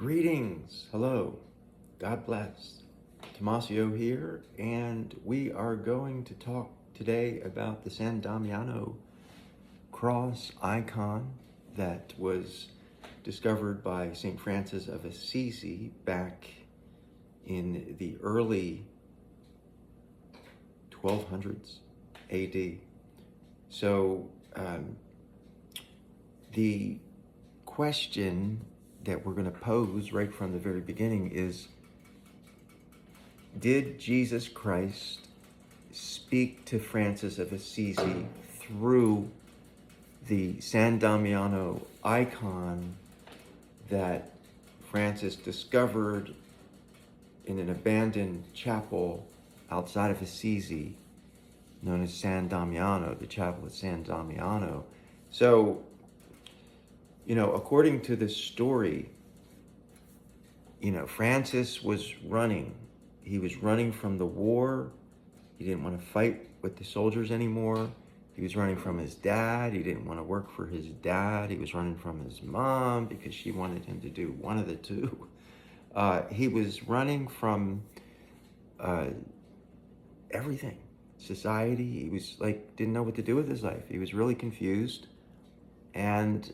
Greetings. Hello. God bless. Tomasio here, and we are going to talk today about the San Damiano cross icon that was discovered by St. Francis of Assisi back in the early 1200s AD. So the question that we're going to pose right from the very beginning is, did Jesus Christ speak to Francis of Assisi through the San Damiano icon that Francis discovered in an abandoned chapel outside of Assisi, known as San Damiano, the chapel at San Damiano? So, according to the story, Francis was running. He was running from the war. He didn't want to fight with the soldiers anymore. He was running from his dad. He didn't want to work for his dad. He was running from his mom because she wanted him to do one of the two. He was running from everything. Society. He was didn't know what to do with his life. He was really confused. And,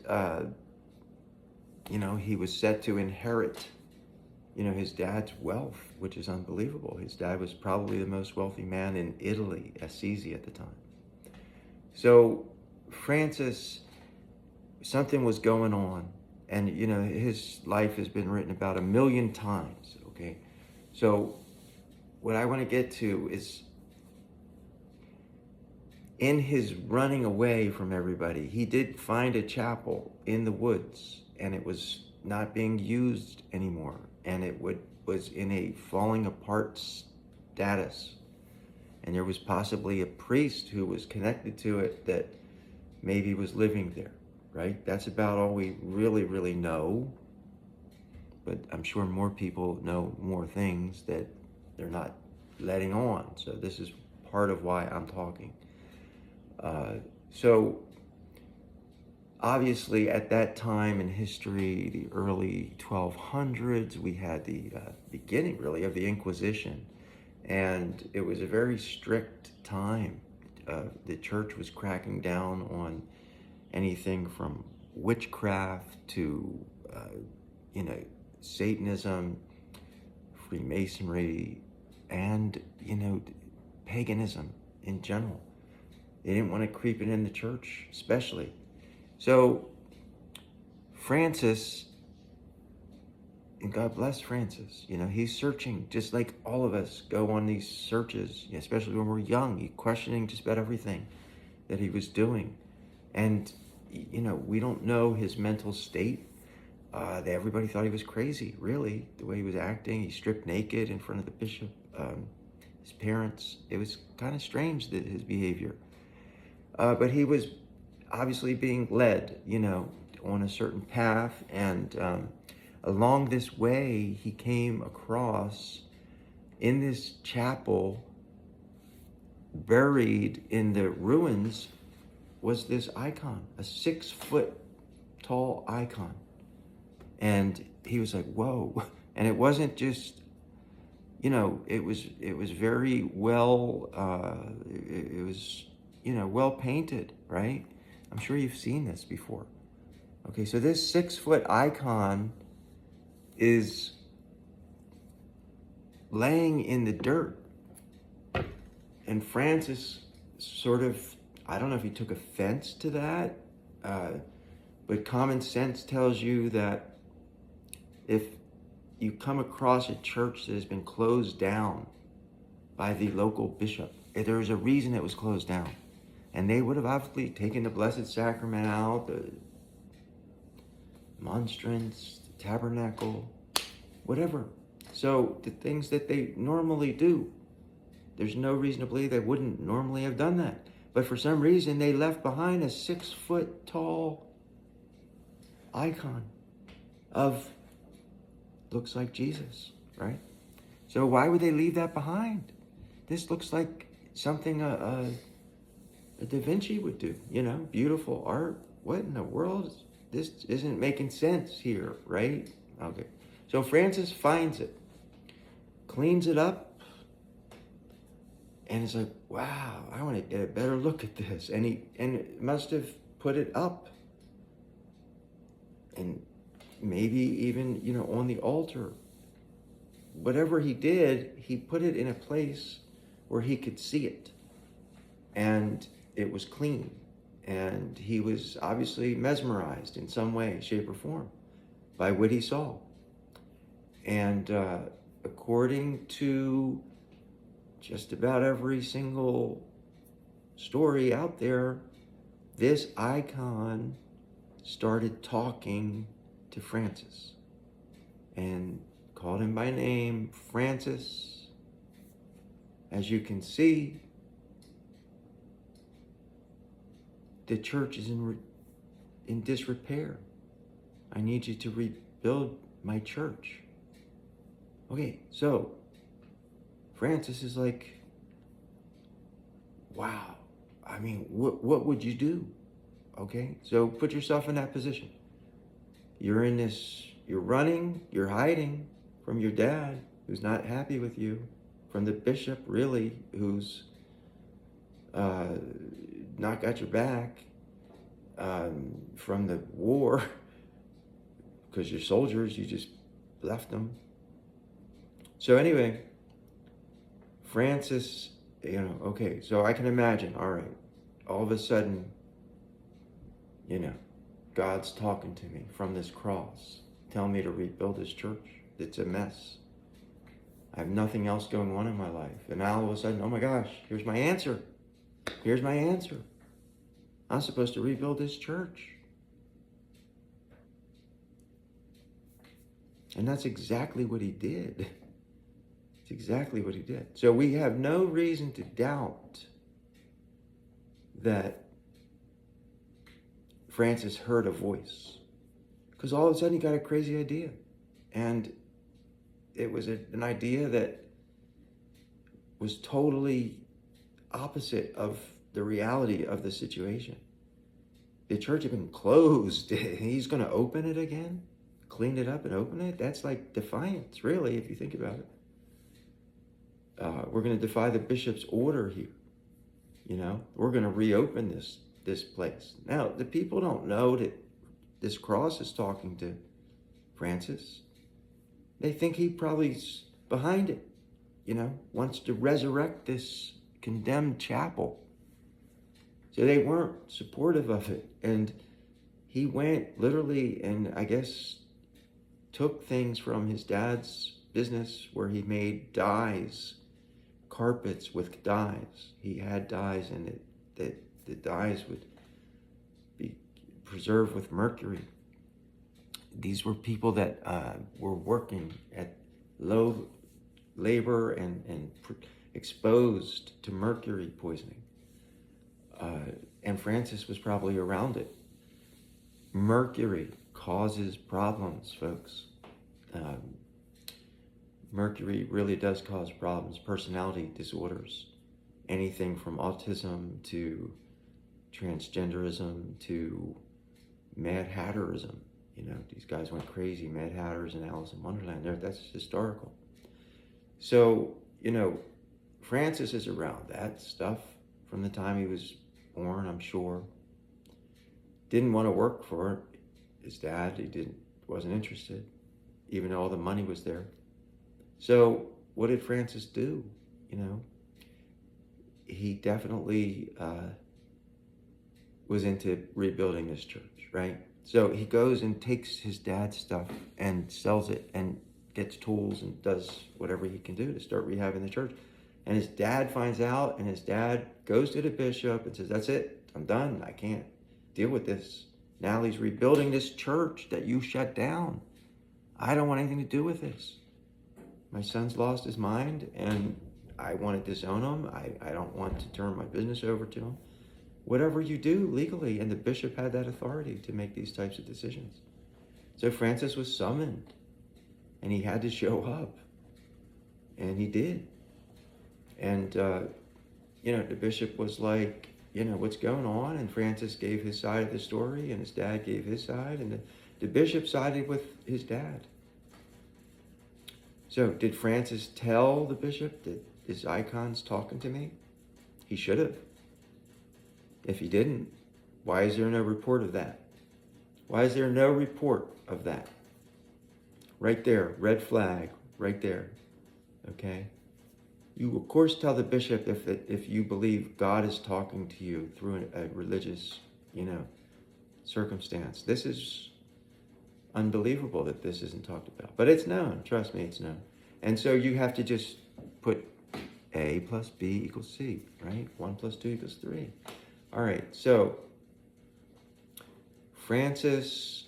he was set to inherit, his dad's wealth, which is unbelievable. His dad was probably the most wealthy man in Italy, Assisi at the time. So Francis, something was going on. And, his life has been written about 1,000,000 times, okay? So what I want to get to is, in his running away from everybody, he did find a chapel in the woods, and it was not being used anymore, and it was in a falling apart status. And there was possibly a priest who was connected to it that maybe was living there, right? That's about all we really know. But I'm sure more people know more things that they're not letting on. So this is part of why I'm talking. So obviously at that time in history, the early 1200s, we had the beginning really of the Inquisition. And it was a very strict time. The church was cracking down on anything from witchcraft to, Satanism, Freemasonry, and, paganism in general. They didn't want to creep it in the church, especially. So Francis, and God bless Francis, he's searching just like all of us go on these searches, especially when we're young. He's questioning just about everything that he was doing. And, we don't know his mental state. Everybody thought he was crazy, really, the way he was acting. He stripped naked in front of the bishop, his parents. It was kind of strange, his behavior. But he was obviously being led, on a certain path. And along this way, he came across, in this chapel, buried in the ruins, was this icon, a 6-foot tall icon. And he was like, whoa. And it wasn't just, it was very well, it was, well painted, right? I'm sure you've seen this before. Okay, so this 6-foot icon is laying in the dirt. And Francis sort of, I don't know if he took offense to that, but common sense tells you that if you come across a church that has been closed down by the local bishop, there is a reason it was closed down. And they would have obviously taken the Blessed Sacrament out, the monstrance, the tabernacle, whatever. So the things that they normally do, there's no reason to believe they wouldn't normally have done that. But for some reason, they left behind a 6-foot tall icon of, looks like Jesus, right? So why would they leave that behind? This looks like something a Da Vinci would do, beautiful art. What in the world? This isn't making sense here, right? Okay. So Francis finds it, cleans it up, and he's like, wow, I want to get a better look at this. And he must have put it up. And maybe even, on the altar. Whatever he did, he put it in a place where he could see it. And it was clean. And he was obviously mesmerized in some way, shape, or form by what he saw. And according to just about every single story out there, this icon started talking to Francis and called him by name. Francis, as you can see, the church is in disrepair. I need you to rebuild my church. Okay, so Francis is like, wow, I mean, what would you do? Okay, so put yourself in that position. You're running, you're hiding from your dad, who's not happy with you, from the bishop, really, who's not got your back, from the war, because your soldiers, you just left them. So anyway, Francis, okay, so I can imagine, all right, all of a sudden, God's talking to me from this cross, telling me to rebuild this church. It's a mess. I have nothing else going on in my life. And now all of a sudden, oh my gosh, here's my answer. Here's my answer. I'm supposed to rebuild this church. And that's exactly what he did. It's exactly what he did. So we have no reason to doubt that Francis heard a voice, because all of a sudden he got a crazy idea. And it was an idea that was totally opposite of the reality of the situation. The church had been closed. He's going to open it again, clean it up and open it? That's like defiance, really, if you think about it. We're going to defy the bishop's order here. We're going to reopen this place. Now, the people don't know that this cross is talking to Francis. They think he probably's behind it, wants to resurrect this condemned chapel. So they weren't supportive of it. And he went literally and I guess took things from his dad's business where he made dyes, carpets with dyes. He had dyes in it that the dyes would be preserved with mercury. These were people that were working at low labor and exposed to mercury poisoning. And Francis was probably around it. Mercury causes problems, folks. Mercury really does cause problems, personality disorders, anything from autism to transgenderism to Mad Hatterism. These guys went crazy, Mad Hatters and Alice in Wonderland. That's historical. So, Francis is around that stuff from the time he was born, I'm sure. Didn't want to work for his dad. He wasn't interested, even though all the money was there. So what did Francis do? He definitely was into rebuilding this church, right? So he goes and takes his dad's stuff and sells it and gets tools and does whatever he can do to start rehabbing the church. And his dad finds out, and his dad goes to the bishop and says, that's it, I'm done, I can't deal with this. Now he's rebuilding this church that you shut down. I don't want anything to do with this. My son's lost his mind, and I want to disown him. I don't want to turn my business over to him. Whatever you do legally, and the bishop had that authority to make these types of decisions. So Francis was summoned, and he had to show up, and he did. And, the bishop was like, what's going on? And Francis gave his side of the story, and his dad gave his side, and the bishop sided with his dad. So did Francis tell the bishop that his icon's talking to me? He should have. If he didn't, why is there no report of that? Why is there no report of that? Right there, red flag, right there. Okay? You, of course, tell the bishop if you believe God is talking to you through a religious, circumstance. This is unbelievable that this isn't talked about. But it's known. Trust me, it's known. And so you have to just put A plus B equals C, right? 1 plus 2 equals 3. All right, so Francis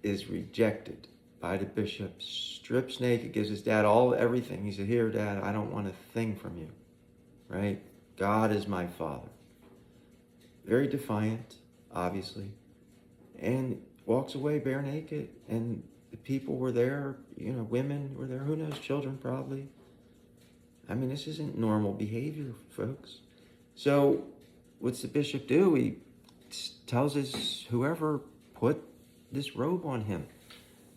is rejected by the bishop, strips naked, gives his dad everything. He said, here, Dad, I don't want a thing from you, right? God is my father. Very defiant, obviously, and walks away bare naked. And the people were there, women were there, who knows, children probably. I mean, this isn't normal behavior, folks. So what's the bishop do? He tells whoever put this robe on him.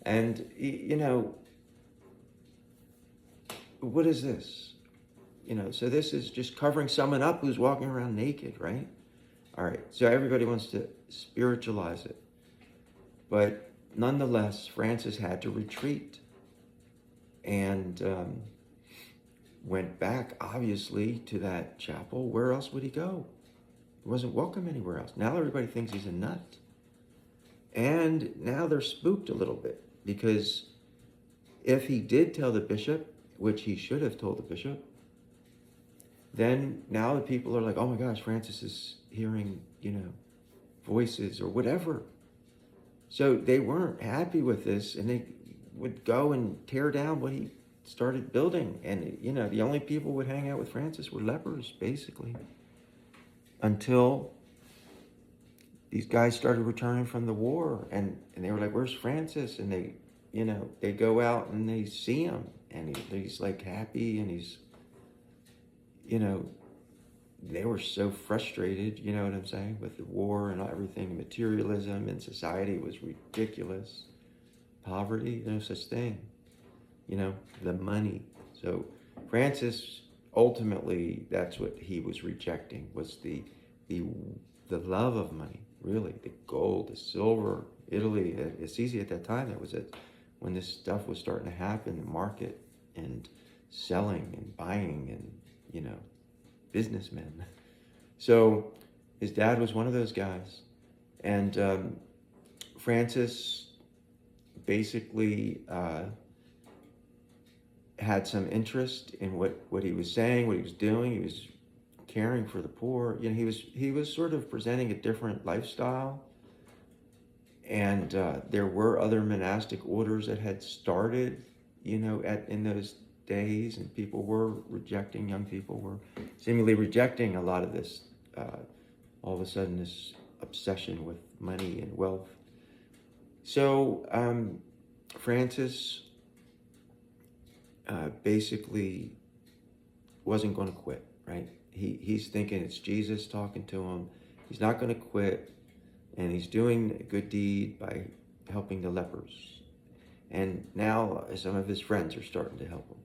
And, what is this? So this is just covering someone up who's walking around naked, right? All right, so everybody wants to spiritualize it. But nonetheless, Francis had to retreat and went back, obviously, to that chapel. Where else would he go? He wasn't welcome anywhere else. Now everybody thinks he's a nut. And now they're spooked a little bit, because if he did tell the bishop, which he should have told the bishop, then now the people are like, oh my gosh, Francis is hearing, voices or whatever. So they weren't happy with this, and they would go and tear down what he started building. And, the only people who would hang out with Francis were lepers, basically, until these guys started returning from the war, and they were like, where's Francis? And they go out and they see him, and he's like happy, and he's, they were so frustrated, you know what I'm saying, with the war and everything. Materialism in society was ridiculous. Poverty, no such thing. The money. So Francis, ultimately, that's what he was rejecting, was the love of money, really. The gold, the silver, Italy. It's easy at that time. That was it, when this stuff was starting to happen, the market and selling and buying and, businessmen. So his dad was one of those guys. And Francis basically had some interest in what he was saying, what he was doing. He was caring for the poor. He was sort of presenting a different lifestyle. And there were other monastic orders that had started, in those days, and people were rejecting, young people were seemingly rejecting a lot of this, all of a sudden, this obsession with money and wealth. So Francis basically wasn't going to quit, right? He's thinking it's Jesus talking to him. He's not going to quit, and he's doing a good deed by helping the lepers. And now some of his friends are starting to help him.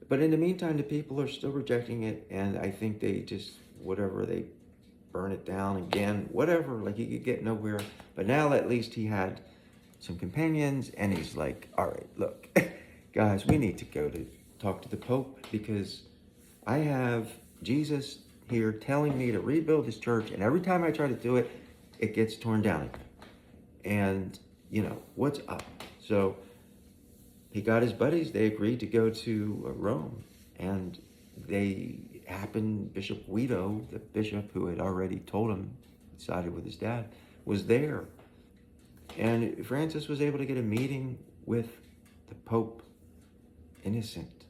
But in the meantime, the people are still rejecting it, and I think they just, they burn it down again, whatever, like he could get nowhere. But now at least he had some companions, and he's like, all right, look, guys, we need to go to talk to the Pope, because I have Jesus here telling me to rebuild his church, and every time I try to do it, it gets torn down again. And, what's up? So he got his buddies. They agreed to go to Rome, and Bishop Guido, the bishop who had already told him, sided with his dad, was there. And Francis was able to get a meeting with the Pope, Innocent.